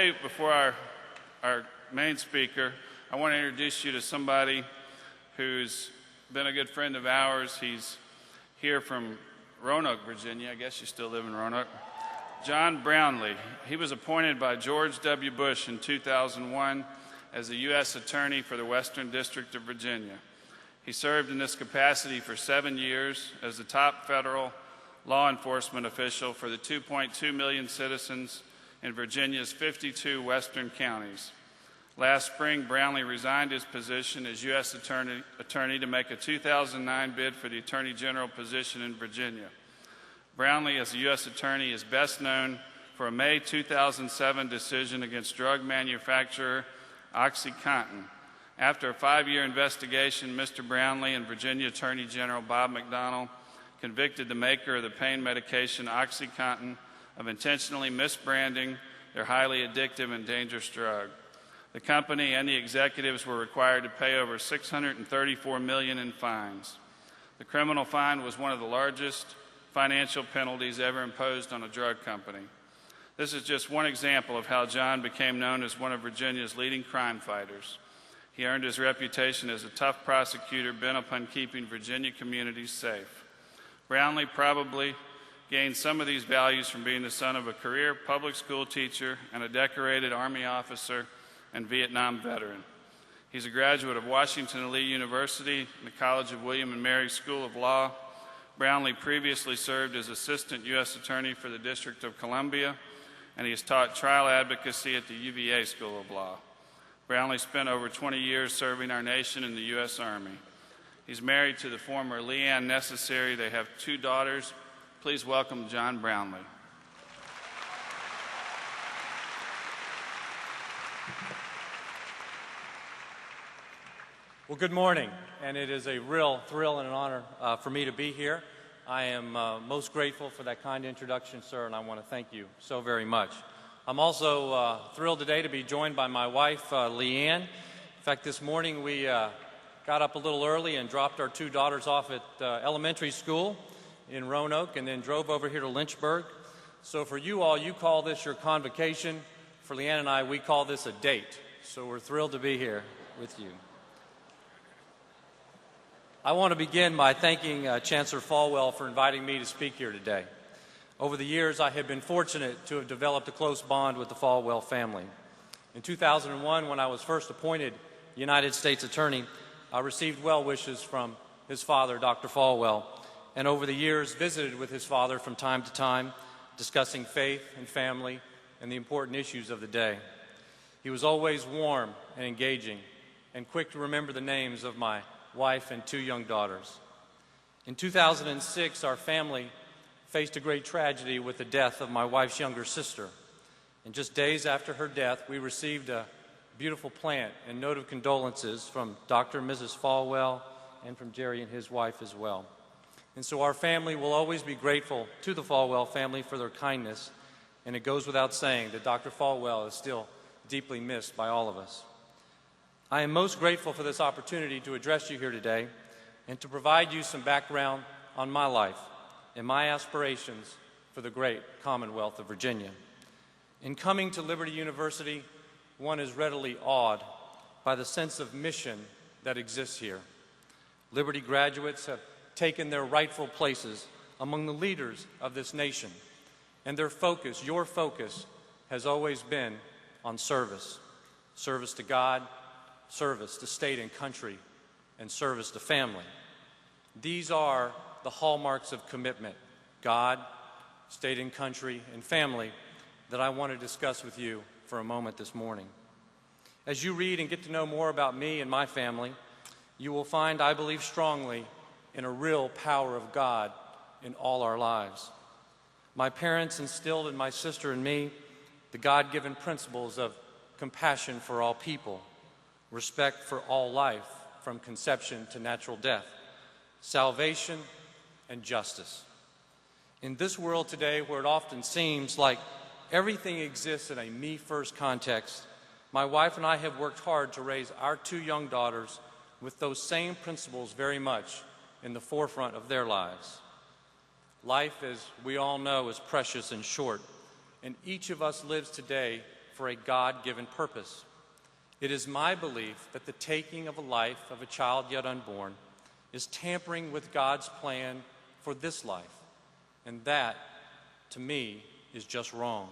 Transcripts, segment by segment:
today, before our main speaker, I want to introduce you to somebody who's been a good friend of ours. He's here from Roanoke, Virginia. I guess you still live in Roanoke. John Brownlee. He was appointed by George W. Bush in 2001 as the U.S. Attorney for the Western District of Virginia. He served in this capacity for 7 years as the top federal law enforcement official for the 2.2 million citizens in Virginia's 52 western counties. Last spring, Brownlee resigned his position as U.S. Attorney to make a 2009 bid for the Attorney General position in Virginia. Brownlee, as a U.S. Attorney, is best known for a May 2007 decision against drug manufacturer OxyContin. After a 5-year investigation, Mr. Brownlee and Virginia Attorney General Bob McDonnell convicted the maker of the pain medication OxyContin of intentionally misbranding their highly addictive and dangerous drug. The company and the executives were required to pay over $634 million in fines. The criminal fine was one of the largest financial penalties ever imposed on a drug company. This is just one example of how John became known as one of Virginia's leading crime fighters. He earned his reputation as a tough prosecutor bent upon keeping Virginia communities safe. Brownlee probably gained some of these values from being the son of a career public school teacher and a decorated Army officer and Vietnam veteran. He's a graduate of Washington Lee University and the College of William and Mary School of Law. Brownlee previously served as Assistant U.S. Attorney for the District of Columbia, and he has taught trial advocacy at the UVA School of Law. Brownlee spent over 20 years serving our nation in the U.S. Army. He's married to the former Leanne Necessary. They have 2 daughters. Please welcome John Brownlee. Well, good morning, and it is a real thrill and an honor for me to be here. I am most grateful for that kind introduction, sir, and I want to thank you so very much. I'm also thrilled today to be joined by my wife, Leanne. In fact, this morning we got up a little early and dropped our 2 daughters off at elementary school in Roanoke and then drove over here to Lynchburg. So for you all, you call this your convocation. For Leanne and I, we call this a date. So we're thrilled to be here with you. I want to begin by thanking Chancellor Falwell for inviting me to speak here today. Over the years, I have been fortunate to have developed a close bond with the Falwell family. In 2001, when I was first appointed United States Attorney, I received well wishes from his father, Dr. Falwell, and over the years visited with his father from time to time, discussing faith and family and the important issues of the day. He was always warm and engaging and quick to remember the names of my wife and 2 young daughters. In 2006, our family faced a great tragedy with the death of my wife's younger sister. And just days after her death, we received a beautiful plant and note of condolences from Dr. and Mrs. Falwell and from Jerry and his wife as well. And so our family will always be grateful to the Falwell family for their kindness, and it goes without saying that Dr. Falwell is still deeply missed by all of us. I am most grateful for this opportunity to address you here today and to provide you some background on my life and my aspirations for the great Commonwealth of Virginia. In coming to Liberty University, one is readily awed by the sense of mission that exists here. Liberty graduates have taken their rightful places among the leaders of this nation, and their focus, your focus, has always been on service. Service to God, service to state and country, and service to family. These are the hallmarks of commitment: God, state and country, and family, that I want to discuss with you for a moment this morning. As you read and get to know more about me and my family, you will find I believe strongly in a real power of God in all our lives. My parents instilled in my sister and me the God-given principles of compassion for all people, respect for all life from conception to natural death, salvation, and justice. In this world today, where it often seems like everything exists in a me-first context, my wife and I have worked hard to raise our 2 young daughters with those same principles very much in the forefront of their lives. Life, as we all know, is precious and short, and each of us lives today for a God-given purpose. It is my belief that the taking of a life of a child yet unborn is tampering with God's plan for this life, and that, to me, is just wrong.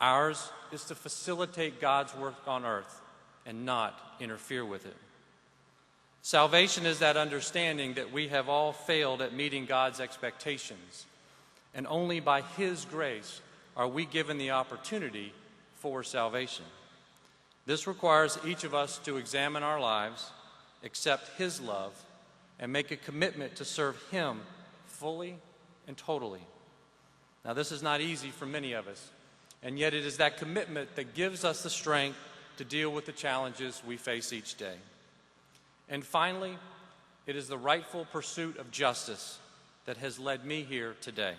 Ours is to facilitate God's work on earth and not interfere with it. Salvation is that understanding that we have all failed at meeting God's expectations, and only by His grace are we given the opportunity for salvation. This requires each of us to examine our lives, accept His love, and make a commitment to serve Him fully and totally. Now, this is not easy for many of us, and yet it is that commitment that gives us the strength to deal with the challenges we face each day. And finally, it is the rightful pursuit of justice that has led me here today.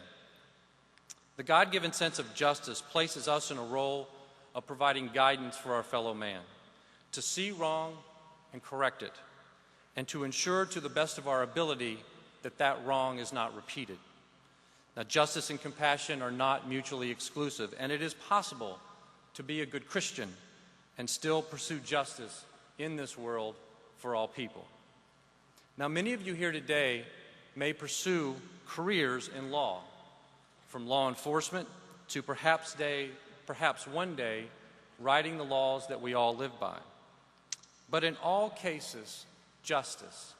The God-given sense of justice places us in a role of providing guidance for our fellow man, to see wrong and correct it, and to ensure to the best of our ability that that wrong is not repeated. Now, justice and compassion are not mutually exclusive, and it is possible to be a good Christian and still pursue justice in this world for all people. Now, many of you here today may pursue careers in law, from law enforcement to perhaps one day writing the laws that we all live by. But in all cases, justice,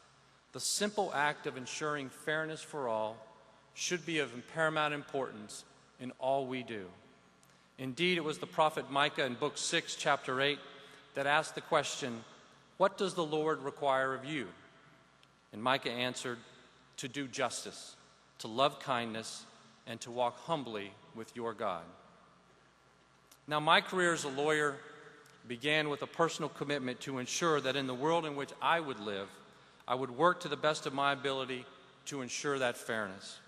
the simple act of ensuring fairness for all, should be of paramount importance in all we do. Indeed, it was the prophet Micah in Book 6, Chapter 8, that asked the question, "What does the Lord require of you?" And Micah answered, "To do justice, to love kindness, and to walk humbly with your God." Now, my career as a lawyer began with a personal commitment to ensure that in the world in which I would live, I would work to the best of my ability to ensure that fairness.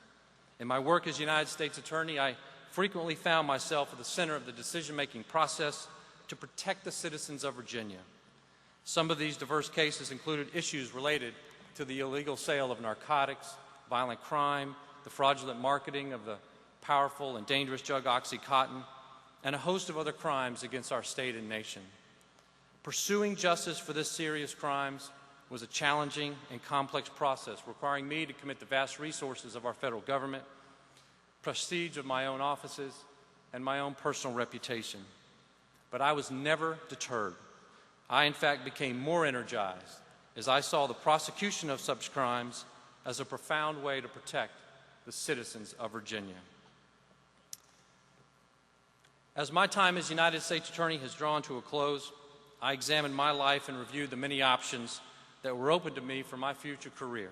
In my work as United States Attorney, I frequently found myself at the center of the decision-making process to protect the citizens of Virginia. Some of these diverse cases included issues related to the illegal sale of narcotics, violent crime, the fraudulent marketing of the powerful and dangerous drug OxyContin, and a host of other crimes against our state and nation. Pursuing justice for this serious crimes was a challenging and complex process, requiring me to commit the vast resources of our federal government, prestige of my own offices, and my own personal reputation. But I was never deterred. I, in fact, became more energized as I saw the prosecution of such crimes as a profound way to protect the citizens of Virginia. As my time as United States Attorney has drawn to a close, I examined my life and reviewed the many options that were open to me for my future career.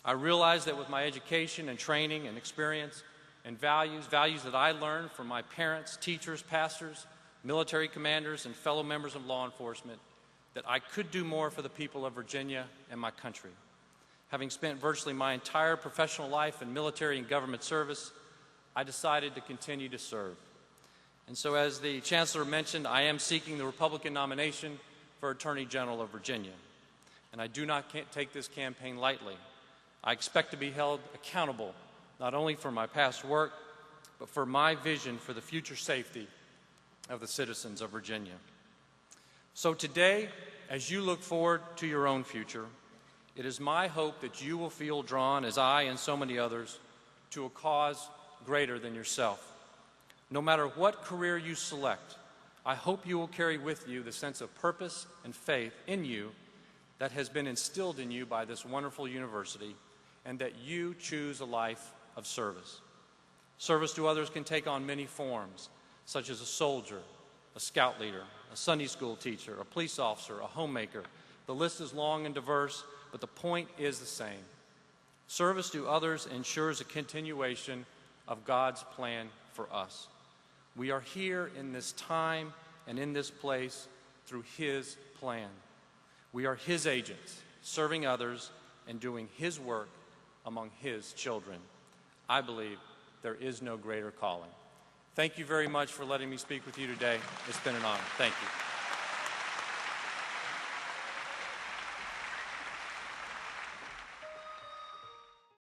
I realized that with my education and training and experience and values that I learned from my parents, teachers, pastors, military commanders, and fellow members of law enforcement, that I could do more for the people of Virginia and my country. Having spent virtually my entire professional life in military and government service, I decided to continue to serve. And so, as the Chancellor mentioned, I am seeking the Republican nomination for Attorney General of Virginia. And I do not take this campaign lightly. I expect to be held accountable not only for my past work, but for my vision for the future safety of the citizens of Virginia. So today, as you look forward to your own future, it is my hope that you will feel drawn, as I and so many others, to a cause greater than yourself. No matter what career you select, I hope you will carry with you the sense of purpose and faith in you that has been instilled in you by this wonderful university, and that you choose a life of service. Service to others can take on many forms, such as a soldier, a scout leader, a Sunday school teacher, a police officer, a homemaker. The list is long and diverse, but the point is the same. Service to others ensures a continuation of God's plan for us. We are here in this time and in this place through His plan. We are His agents, serving others and doing His work among His children. I believe there is no greater calling. Thank you very much for letting me speak with you today. It's been an honor. Thank you.